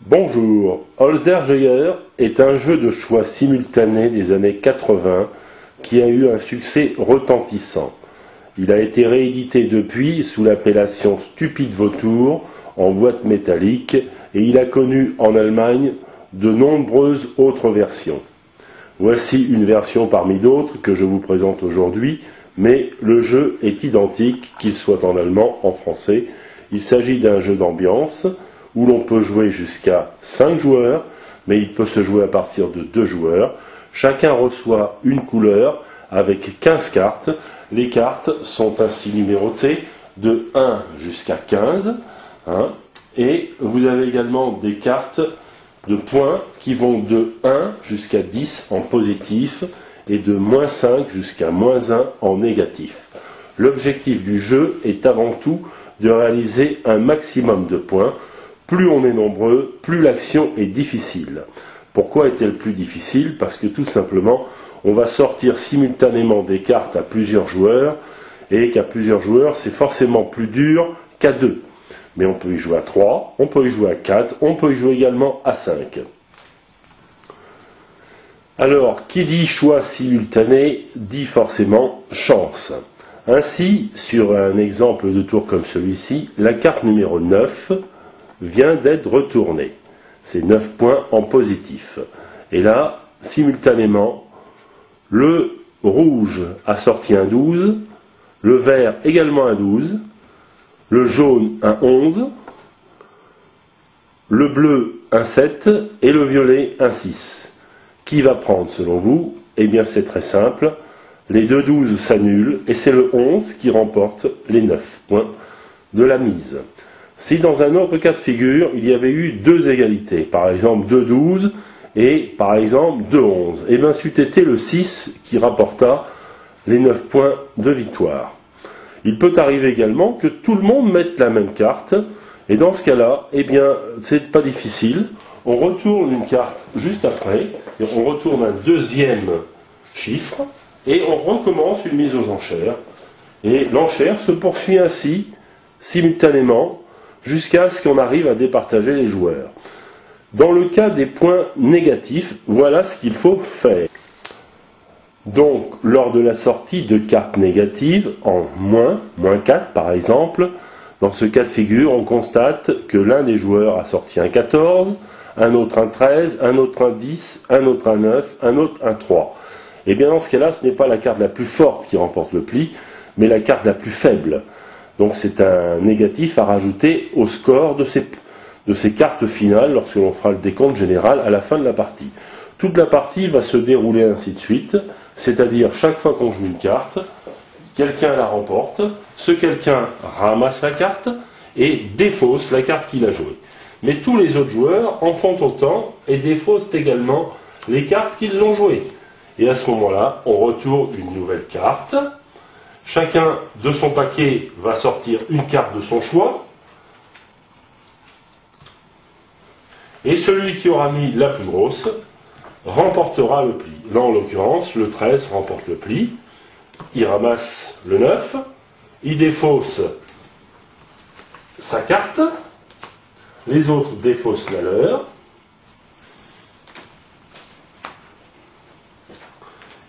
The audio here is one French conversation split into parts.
Bonjour, Holzder-Jäger est un jeu de choix simultané des années 80 qui a eu un succès retentissant. Il a été réédité depuis sous l'appellation Stupide Vautour en boîte métallique et il a connu en Allemagne de nombreuses autres versions. Voici une version parmi d'autres que je vous présente aujourd'hui, mais le jeu est identique, qu'il soit en allemand, en français. Il s'agit d'un jeu d'ambiance où l'on peut jouer jusqu'à 5 joueurs, mais il peut se jouer à partir de 2 joueurs. Chacun reçoit une couleur avec 15 cartes. Les cartes sont ainsi numérotées de 1 jusqu'à 15. Et vous avez également des cartes de points qui vont de 1 jusqu'à 10 en positif et de -5 jusqu'à -1 en négatif. L'objectif du jeu est avant tout de réaliser un maximum de points. Plus on est nombreux, plus l'action est difficile. Pourquoi est-elle plus difficile? Parce que tout simplement, on va sortir simultanément des cartes à plusieurs joueurs, et qu'à plusieurs joueurs, c'est forcément plus dur qu'à 2. Mais on peut y jouer à 3, on peut y jouer à 4, on peut y jouer également à 5. Alors, qui dit choix simultané, dit forcément chance. Ainsi, sur un exemple de tour comme celui-ci, la carte numéro 9 vient d'être retournée. C'est 9 points en positif. Et là, simultanément, le rouge a sorti un 12, le vert également un 12, le jaune un 11, le bleu un 7 et le violet un 6. Qui va prendre selon vous? Eh bien c'est très simple, les deux 12 s'annulent et c'est le 11 qui remporte les 9 points de la mise. Si dans un autre cas de figure, il y avait eu 2 égalités, par exemple 2 12 et par exemple 2 11, eh bien c'eût été le 6 qui rapporta les 9 points de victoire. Il peut arriver également que tout le monde mette la même carte, et dans ce cas-là, eh bien c'est pas difficile, on retourne une carte juste après, et on retourne un deuxième chiffre, et on recommence une mise aux enchères, et l'enchère se poursuit ainsi, simultanément, jusqu'à ce qu'on arrive à départager les joueurs. Dans le cas des points négatifs, voilà ce qu'il faut faire. Donc, lors de la sortie de cartes négatives, en -4 par exemple, dans ce cas de figure, on constate que l'un des joueurs a sorti un 14, un autre un 13, un autre un 10, un autre un 9, un autre un 3. Et bien dans ce cas-là, ce n'est pas la carte la plus forte qui remporte le pli, mais la carte la plus faible. Donc c'est un négatif à rajouter au score de ces cartes finales lorsque l'on fera le décompte général à la fin de la partie. Toute la partie va se dérouler ainsi de suite, c'est-à-dire chaque fois qu'on joue une carte, quelqu'un la remporte, ce quelqu'un ramasse la carte et défausse la carte qu'il a jouée. Mais tous les autres joueurs en font autant et défaussent également les cartes qu'ils ont jouées. Et à ce moment-là, on retourne une nouvelle carte. Chacun de son paquet va sortir une carte de son choix. Et celui qui aura mis la plus grosse remportera le pli. Là, en l'occurrence, le 13 remporte le pli. Il ramasse le 9. Il défausse sa carte. Les autres défaussent la leur.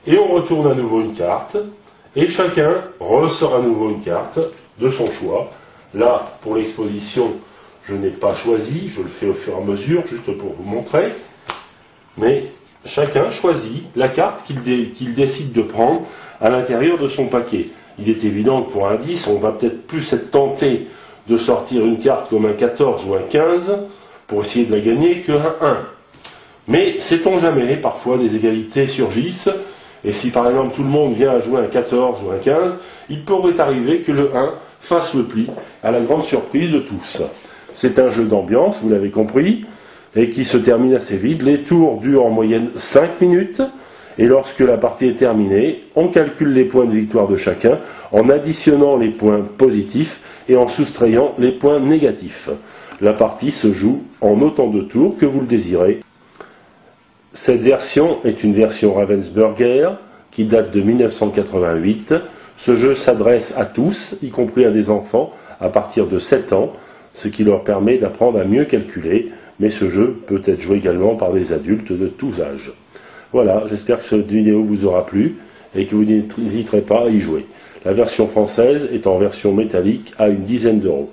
Et on retourne à nouveau une carte. Et chacun ressort à nouveau une carte de son choix. Là, pour l'exposition, je n'ai pas choisi, je le fais au fur et à mesure, juste pour vous montrer. Mais chacun choisit la carte qu'il décide de prendre à l'intérieur de son paquet. Il est évident que pour un 10, on va peut-être plus être tenté de sortir une carte comme un 14 ou un 15 pour essayer de la gagner qu'un 1. Mais sait-on jamais, parfois des égalités surgissent. Et si par exemple tout le monde vient à jouer un 14 ou un 15, il pourrait arriver que le 1 fasse le pli, à la grande surprise de tous. C'est un jeu d'ambiance, vous l'avez compris, et qui se termine assez vite. Les tours durent en moyenne 5 minutes, et lorsque la partie est terminée, on calcule les points de victoire de chacun en additionnant les points positifs et en soustrayant les points négatifs. La partie se joue en autant de tours que vous le désirez. Cette version est une version Ravensburger qui date de 1988. Ce jeu s'adresse à tous, y compris à des enfants, à partir de 7 ans, ce qui leur permet d'apprendre à mieux calculer. mais ce jeu peut être joué également par des adultes de tous âges. Voilà, j'espère que cette vidéo vous aura plu et que vous n'hésiterez pas à y jouer. La version française est en version métallique à une dizaine d'euros.